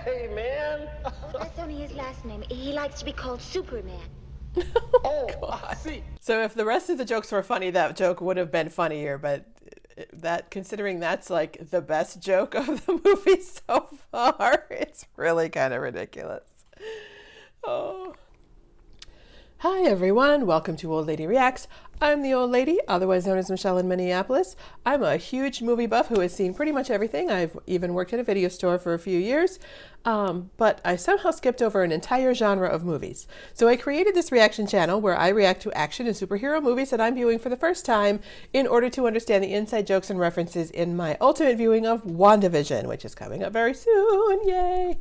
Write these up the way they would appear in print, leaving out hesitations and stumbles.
Hey, man. That's only his last name. He likes to be called Superman. Oh, I see. So if the rest of the jokes were funny, that joke would have been funnier, but that considering that's like the best joke of the movie so far, it's really kind of ridiculous. Oh. Hi everyone, welcome to Old Lady Reacts. I'm the old lady, otherwise known as Michelle in Minneapolis. I'm a huge movie buff who has seen pretty much everything. I've even worked at a video store for a few years, but I somehow skipped over an entire genre of movies. So I created this reaction channel where I react to action and superhero movies that I'm viewing for the first time in order to understand the inside jokes and references in my ultimate viewing of WandaVision, which is coming up very soon. Yay!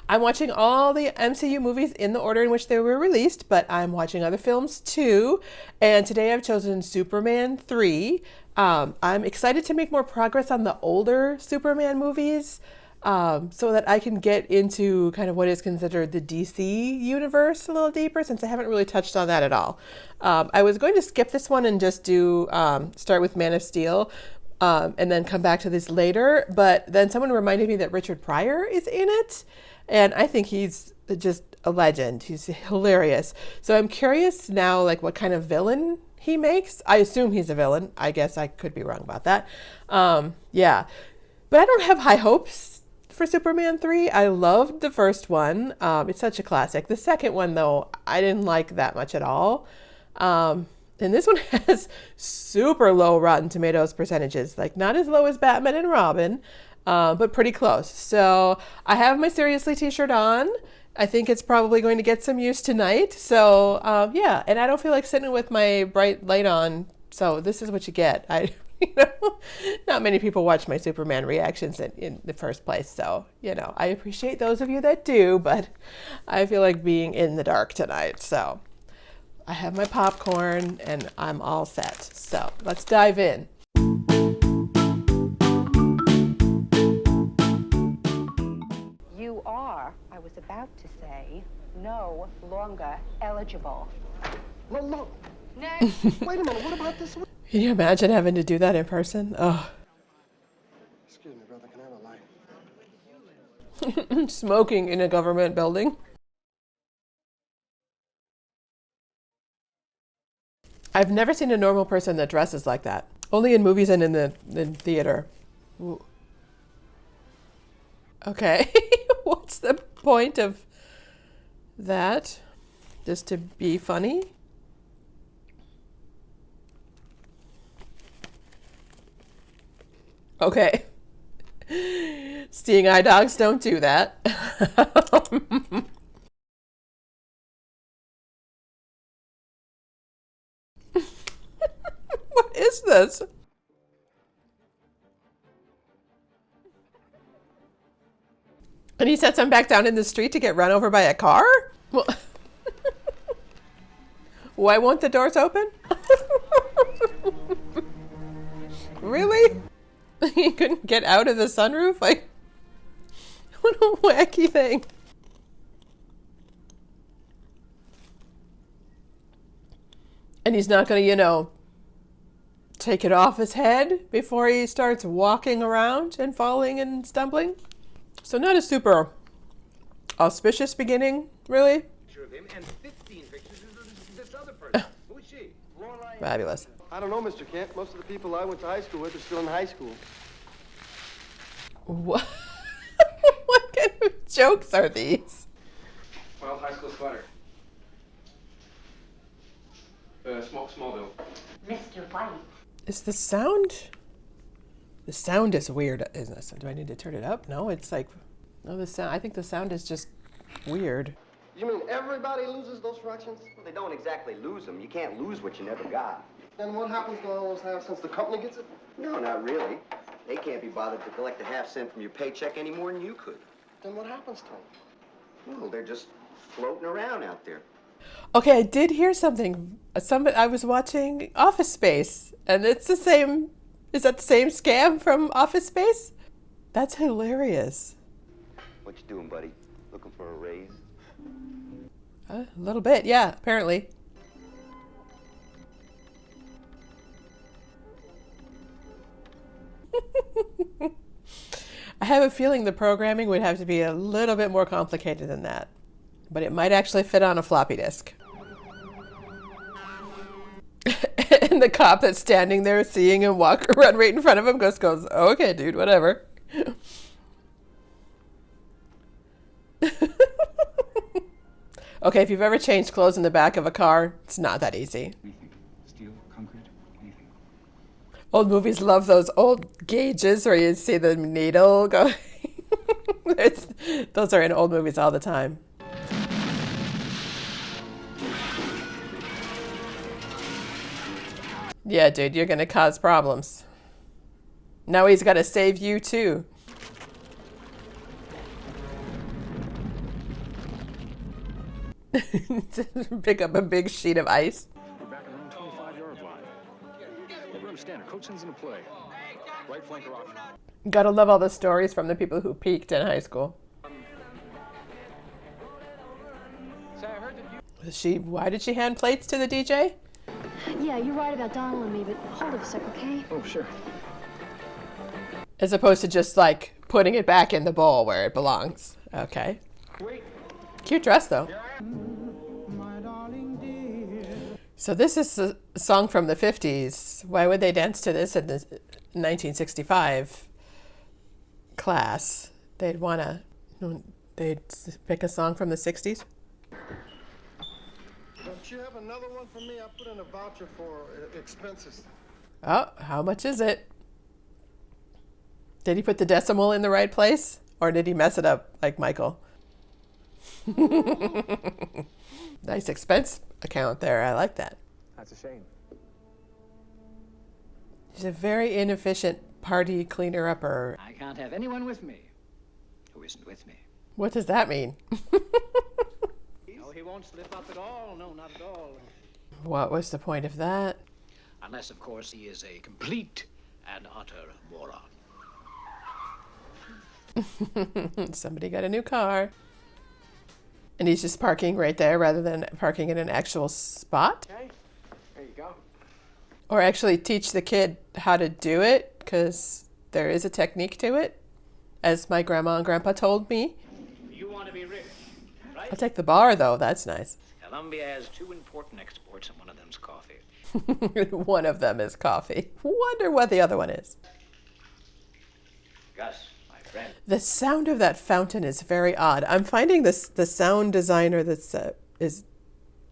I'm watching all the MCU movies in the order in which they were released, but I'm watching other films too. And today I've chosen Superman 3. I'm excited to make more progress on the older Superman movies so that I can get into kind of what is considered the DC universe a little deeper, since I haven't really touched on that at all. I was going to skip this one and just do start with Man of Steel. And then come back to this later, but then someone reminded me that Richard Pryor is in it. And I think he's just a legend. He's hilarious. So I'm curious now, like what kind of villain he makes. I assume he's a villain. I guess I could be wrong about that. Yeah, but I don't have high hopes for Superman 3. I loved the first one. It's such a classic. The second one, though, I didn't like that much at all. And this one has super low Rotten Tomatoes percentages, like not as low as Batman and Robin, but pretty close. So I have my Seriously t-shirt on. I think it's probably going to get some use tonight. So yeah, and I don't feel like sitting with my bright light on. So this is what you get. Not many people watch my Superman reactions in the first place. So, I appreciate those of you that do, but I feel like being in the dark tonight. So I have my popcorn and I'm all set. So let's dive in. You are, I was about to say, no longer eligible. No. Next. Wait a minute, what about this one? Can you imagine having to do that in person? Oh. Excuse me, brother, can I have a light? Smoking in a government building. I've never seen a normal person that dresses like that. Only in movies and in the theater. Ooh. Okay. What's the point of that? Just to be funny? Okay. Seeing eye dogs don't do that. What is this? And he sets him back down in the street to get run over by a car? Well, why won't the doors open? Really? He couldn't get out of the sunroof? Like, what a wacky thing. And he's not going to, take it off his head before he starts walking around and falling and stumbling? So not a super auspicious beginning, really. Of him and 15 pictures of this other person. Who's she? Fabulous. I don't know, Mr. Kent. Most of the people I went to high school with are still in high school. What? What kind of jokes are these? Well, high school sweater. Smallville. Mr. White. Is the sound? The sound is weird, isn't it? Do I need to turn it up? No, it's like, no, the sound. I think the sound is just weird. You mean everybody loses those fractions? Well, they don't exactly lose them. You can't lose what you never got. Then what happens to all those half cents? The company gets it? No, not really. They can't be bothered to collect a half cent from your paycheck any more than you could. Then what happens to them? Well, they're just floating around out there. Okay, I did hear something. I was watching Office Space, and it's the same. Is that the same scam from Office Space? That's hilarious. What you doing, buddy? Looking for a raise? A little bit, yeah, apparently. I have a feeling the programming would have to be a little bit more complicated than that. But it might actually fit on a floppy disk. And the cop that's standing there seeing him walk around right in front of him goes, okay, dude, whatever. Okay, if you've ever changed clothes in the back of a car, it's not that easy. Anything. Steel, concrete, anything. Old movies love those old gauges where you see the needle go. Those are in old movies all the time. Yeah, dude, you're gonna cause problems. Now he's gotta save you too. Pick up a big sheet of ice. We're back around 25-yard line. We're understand. Coach sends in a play. Right flanker option. Gotta love all the stories from the people who peaked in high school. Why did she hand plates to the DJ? Yeah, you're right about Donald and me, but hold it a sec, okay? Oh, sure. As opposed to just like putting it back in the bowl where it belongs. Okay. Cute dress though. So this is a song from the 50s. Why would they dance to this in the 1965 class? They'd pick a song from the 60s. Don't you have another one for me? I put in a voucher for expenses. Oh, how much is it? Did he put the decimal in the right place? Or did he mess it up like Michael? Nice expense account there. I like that. That's a shame. He's a very inefficient party cleaner-upper. I can't have anyone with me who isn't with me. What does that mean? No, he won't slip up at all. No, not at all. What was the point of that? Unless, of course, he is a complete and utter moron. Somebody got a new car. And he's just parking right there rather than parking in an actual spot? Okay, there you go. Or actually teach the kid how to do it, because there is a technique to it, as my grandma and grandpa told me. You want to be rich, right? I'll take the bar, though. That's nice. Colombia has two important exports, and one of them's coffee. One of them is coffee. Wonder what the other one is. Gus, my friend. The sound of that fountain is very odd. I'm finding the sound designer that's is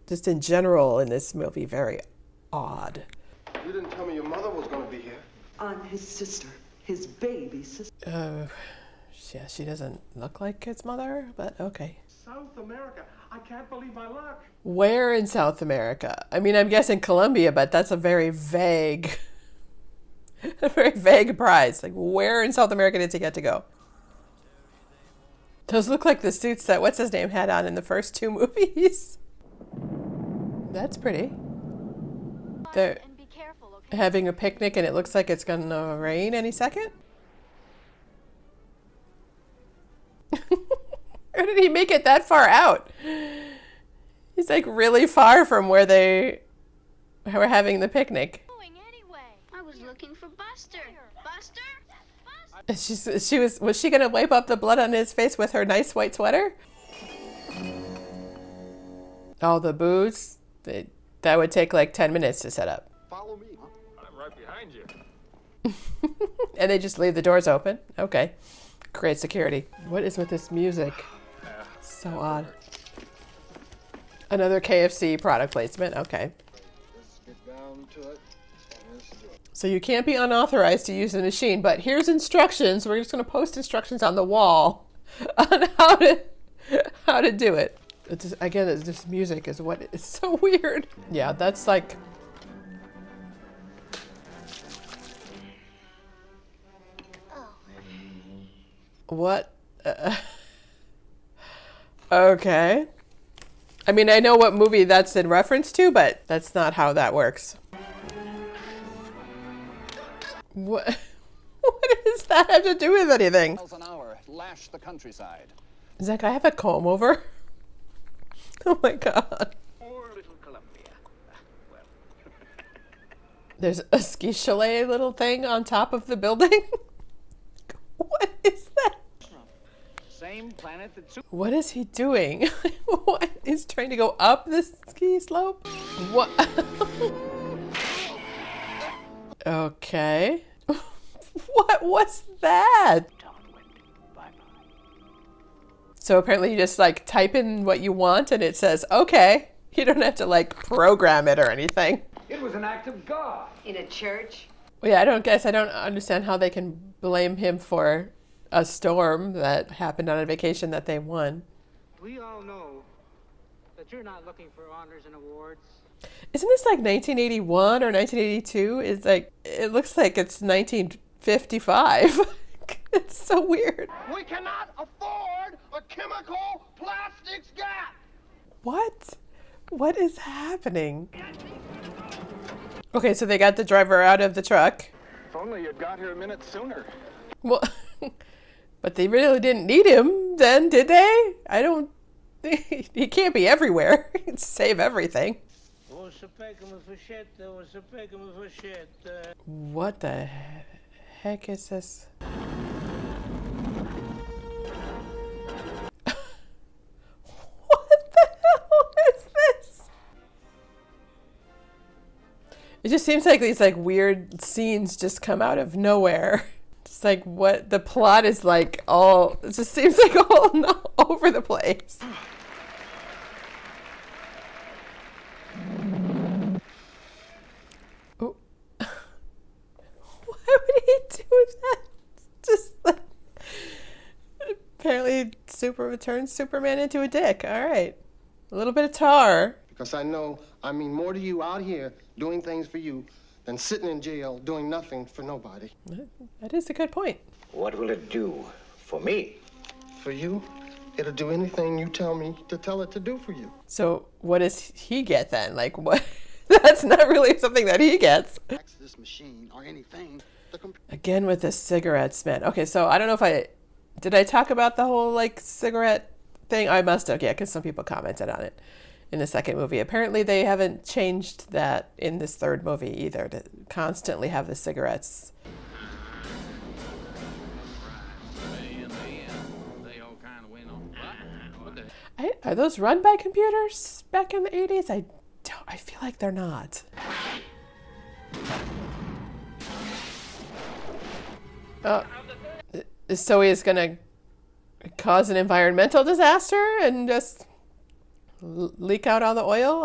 just in general in this movie very odd. You didn't tell me your mother was going to be here. I'm his sister, his baby sister. Yeah, she doesn't look like his mother, but okay. South America. I can't believe my luck. Where in South America? I mean, I'm guessing Colombia, but that's a very vague prize. Like, where in South America did he get to go? Those look like the suits that what's-his-name had on in the first two movies. That's pretty. They're having a picnic and it looks like it's gonna rain any second. How did he make it that far out? He's like really far from where they were having the picnic. I was looking for Buster. Buster? Was she gonna wipe up the blood on his face with her nice white sweater? All the booze, that would take like 10 minutes to set up. Follow me. I'm right behind you. And they just leave the doors open. Okay. Great security. What is with this music? So odd. Another KFC product placement. Okay. Let's get down to it. Let's do it. So you can't be unauthorized to use the machine, but here's instructions. We're just going to post instructions on the wall on how to do it. It's just, again, this music is what is so weird. Yeah, that's like... What? Okay. I mean, I know what movie that's in reference to, but that's not how that works. What? What does that have to do with anything? Miles an hour, lash the countryside. Does that guy have a comb over? Oh my god. Poor little Colombia. Well. There's a ski chalet little thing on top of the building. What is that? Same planet that What is he doing? What? He's trying to go up this ski slope? What? Okay. What was that? So apparently you just like type in what you want and it says, okay. You don't have to like program it or anything. It was an act of God. In a church? Well, yeah, I don't understand how they can blame him for a storm that happened on a vacation that they won. We all know that you're not looking for honors and awards. Isn't this like 1981 or 1982? It's like, it looks like it's 1955. It's so weird. We cannot afford a chemical plastics gap. What? What is happening? Okay, so they got the driver out of the truck. If only you'd got here a minute sooner. Well, but they really didn't need him then, did they? I don't... He can't be everywhere. He'd save everything. What the heck is this? What the hell is this? It just seems like these like weird scenes just come out of nowhere. Just like what the plot is like all, it just seems like all over the place. Oh. Why would he do that? Just like, apparently turns Superman into a dick. All right. A little bit of tar. Because I know I mean more to you out here doing things for you than sitting in jail doing nothing for nobody. That is a good point. What will it do for me? For you, it'll do anything you tell me to tell it to do for you. So what does he get then? Like what? That's not really something that he gets. This machine or anything. Again with the cigarettes, man. Okay, so I don't know if did I talk about the whole like cigarette thing? I must have, yeah, because some people commented on it in the second movie. Apparently they haven't changed that in this third movie either, to constantly have the cigarettes. Are those run by computers back in the 80s? I feel like they're not. So he's gonna cause an environmental disaster and just leak out all the oil?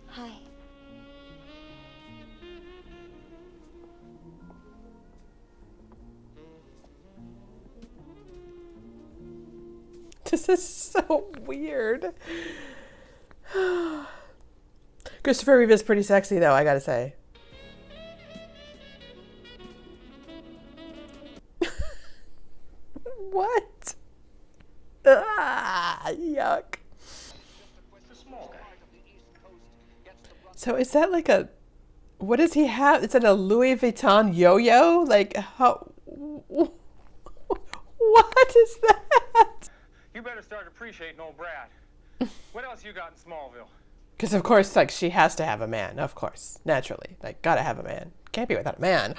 Hi. This is so weird. Christopher Reeve is pretty sexy though, I gotta say. What? Ah, yuck. So is that like a, what does he have? Is it a Louis Vuitton yo-yo? Like how, what is that? You better start appreciating old Brad. What else you got in Smallville? Because of course, like she has to have a man, of course, naturally. Like gotta have a man. Can't be without a man.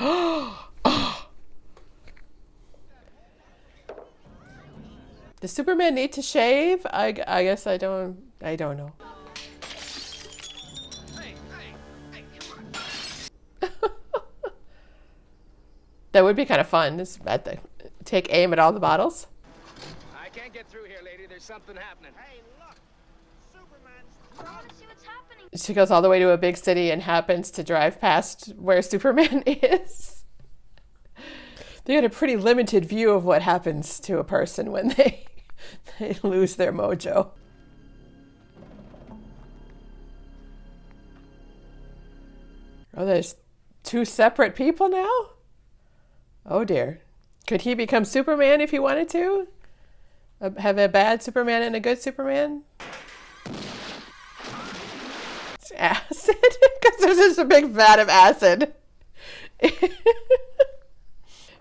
Does Superman need to shave? I guess I don't know. That would be kind of fun. Is take aim at all the bottles. I can't get through here, lady. There's something happening. Hey, look. I want to see what's happening. She goes all the way to a big city and happens to drive past where Superman is. They get a pretty limited view of what happens to a person when they lose their mojo. Oh, there's two separate people now? Oh dear. Could he become Superman if he wanted to? Have a bad Superman and a good Superman? It's acid? Because there's just a big vat of acid.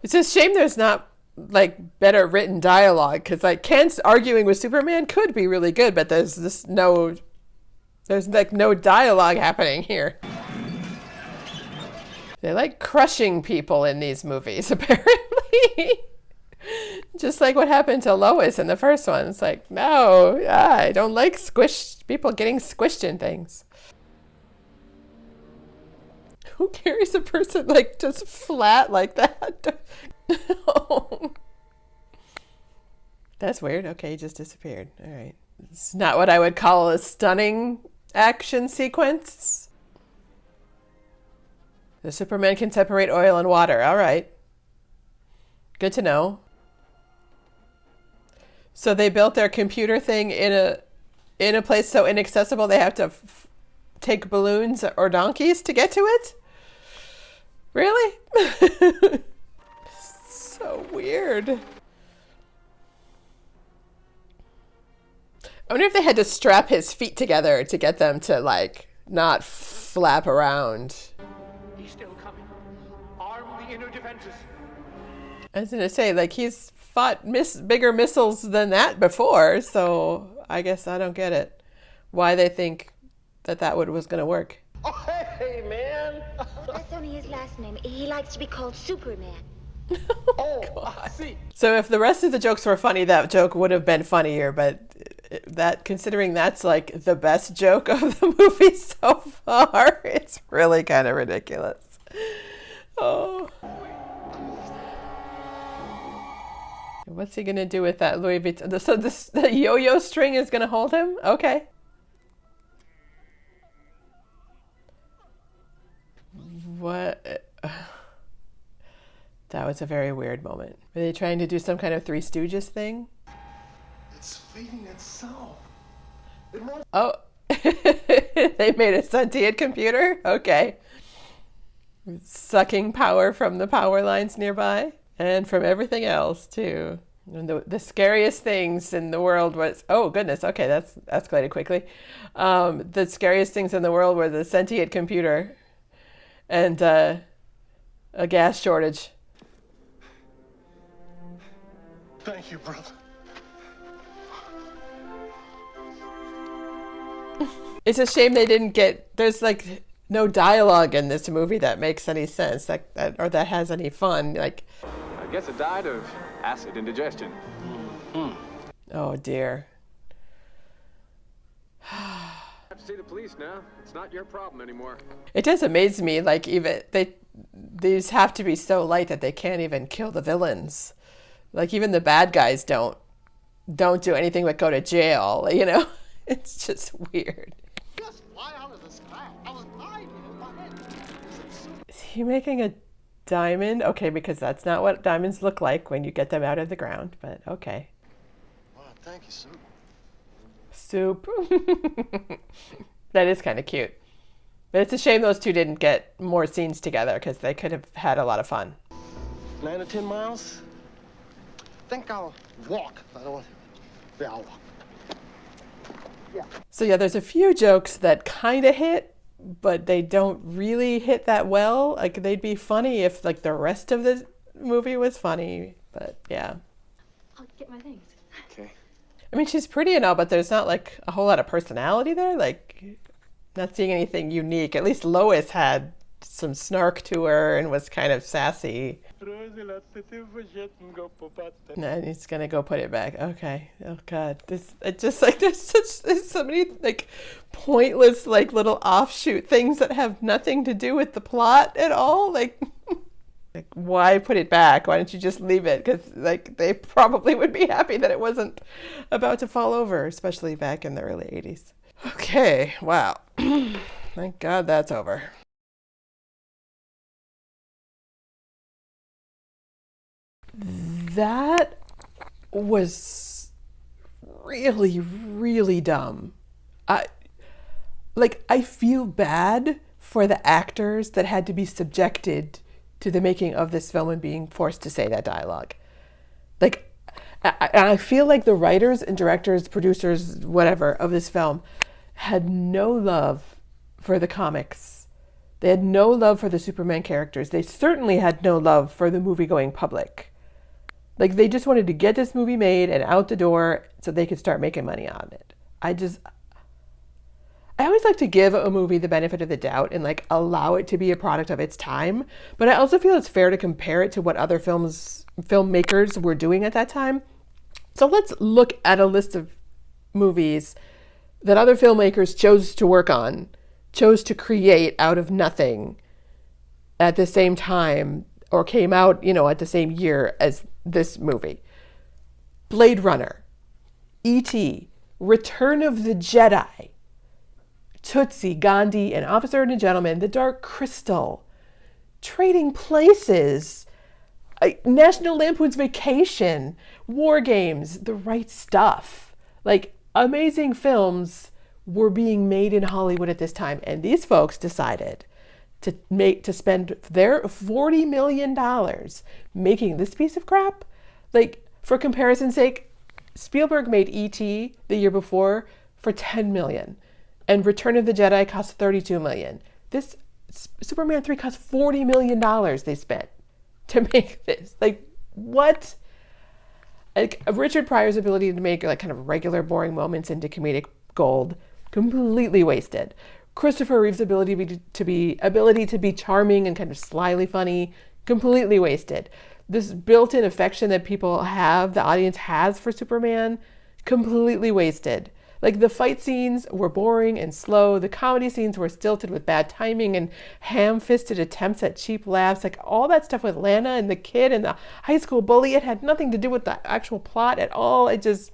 It's a shame there's not like better written dialogue, because like Kent's arguing with Superman could be really good, but there's like no dialogue happening here. They like crushing people in these movies, apparently. Just like what happened to Lois in the first one. It's like, no, I don't like people getting squished in things. Who carries a person like just flat like that? Oh. That's weird. Okay, he just disappeared. All right. It's not what I would call a stunning action sequence. The Superman can separate oil and water. All right. Good to know. So they built their computer thing in a place so inaccessible they have to take balloons or donkeys to get to it? Really? So weird. I wonder if they had to strap his feet together to get them to, like, not flap around. He's still coming. Arm the inner defenses. I was going to say, like, he's fought bigger missiles than that before, so I guess I don't get it. Why they think that was going to work. Oh, hey, man. That's only his last name. He likes to be called Superman. Oh, God. See. So if the rest of the jokes were funny, that joke would have been funnier, but that, considering that's like the best joke of the movie so far, it's really kind of ridiculous. Oh. What's he gonna do with that Louis Vuitton? So the yo-yo string is gonna hold him? Okay. What? That was a very weird moment. Were they trying to do some kind of Three Stooges thing? It's feeding itself. Oh, they made a sentient computer? Okay. Sucking power from the power lines nearby and from everything else, too. And the scariest things in the world was, oh, goodness, okay, that's escalated quickly. The scariest things in the world were the sentient computer and a gas shortage. Thank you, brother. It's a shame they didn't there's like no dialogue in this movie that makes any sense, or that has any fun. Like, I guess it died of acid indigestion. oh dear. I have to see the police now. It's not your problem anymore. It does amaze me, like, even these have to be so light that they can't even kill the villains. Like, even the bad guys don't do anything but go to jail, you know? It's just weird. Just fly out of the sky. I was hiding in my head. Is he making a diamond? Okay, because that's not what diamonds look like when you get them out of the ground, but okay. Wow, thank you, Soup. Soup. That is kind of cute. But it's a shame those two didn't get more scenes together because they could have had a lot of fun. 9 or 10 miles? Think I'll walk. I don't want to. Yeah, I'll walk. Yeah. So yeah, there's a few jokes that kind of hit, but they don't really hit that well. Like, they'd be funny if like the rest of the movie was funny, but yeah. I'll get my things. Okay. I mean, she's pretty and all, but there's not like a whole lot of personality there. Like, not seeing anything unique. At least Lois had some snark to her and was kind of sassy. And he's gonna go put it back. Okay. Oh God. There's so many like pointless like little offshoot things that have nothing to do with the plot at all. Like why put it back? Why don't you just leave it? Because like they probably would be happy that it wasn't about to fall over, especially back in the early 80s. Okay. Wow. Thank God that's over. That was really, really dumb. I feel bad for the actors that had to be subjected to the making of this film and being forced to say that dialogue. Like, I feel like the writers and directors, producers, whatever, of this film had no love for the comics. They had no love for the Superman characters. They certainly had no love for the movie-going public. Like, they just wanted to get this movie made and out the door so they could start making money on it. I always like to give a movie the benefit of the doubt and like allow it to be a product of its time. But I also feel it's fair to compare it to what other filmmakers were doing at that time. So let's look at a list of movies that other filmmakers chose to work on, chose to create out of nothing at the same time, or came out, at the same year as this movie. Blade Runner, E.T., Return of the Jedi, Tootsie, Gandhi, An Officer and a Gentleman, The Dark Crystal, Trading Places, National Lampoon's Vacation, War Games, The Right Stuff. Like, amazing films were being made in Hollywood at this time, and these folks decided to spend their $40 million making this piece of crap. Like, for comparison's sake, Spielberg made E.T. the year before for $10 million, and Return of the Jedi cost $32 million. This Superman 3 cost $40 million they spent to make this. Like, what? Like, Richard Pryor's ability to make like kind of regular boring moments into comedic gold, completely wasted. Christopher Reeve's ability to be charming and kind of slyly funny, completely wasted. This built-in affection that people have, the audience has for Superman, completely wasted. Like, the fight scenes were boring and slow. The comedy scenes were stilted with bad timing and ham-fisted attempts at cheap laughs. Like, all that stuff with Lana and the kid and the high school bully, it had nothing to do with the actual plot at all. It just,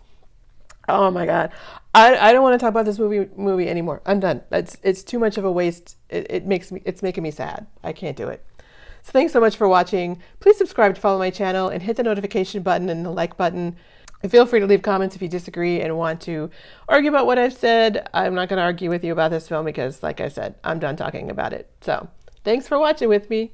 oh my God. I don't want to talk about this movie anymore. I'm done. It's too much of a waste. It's making me sad. I can't do it. So thanks so much for watching. Please subscribe to follow my channel and hit the notification button and the like button. And feel free to leave comments if you disagree and want to argue about what I've said. I'm not going to argue with you about this film because, like I said, I'm done talking about it. So thanks for watching with me.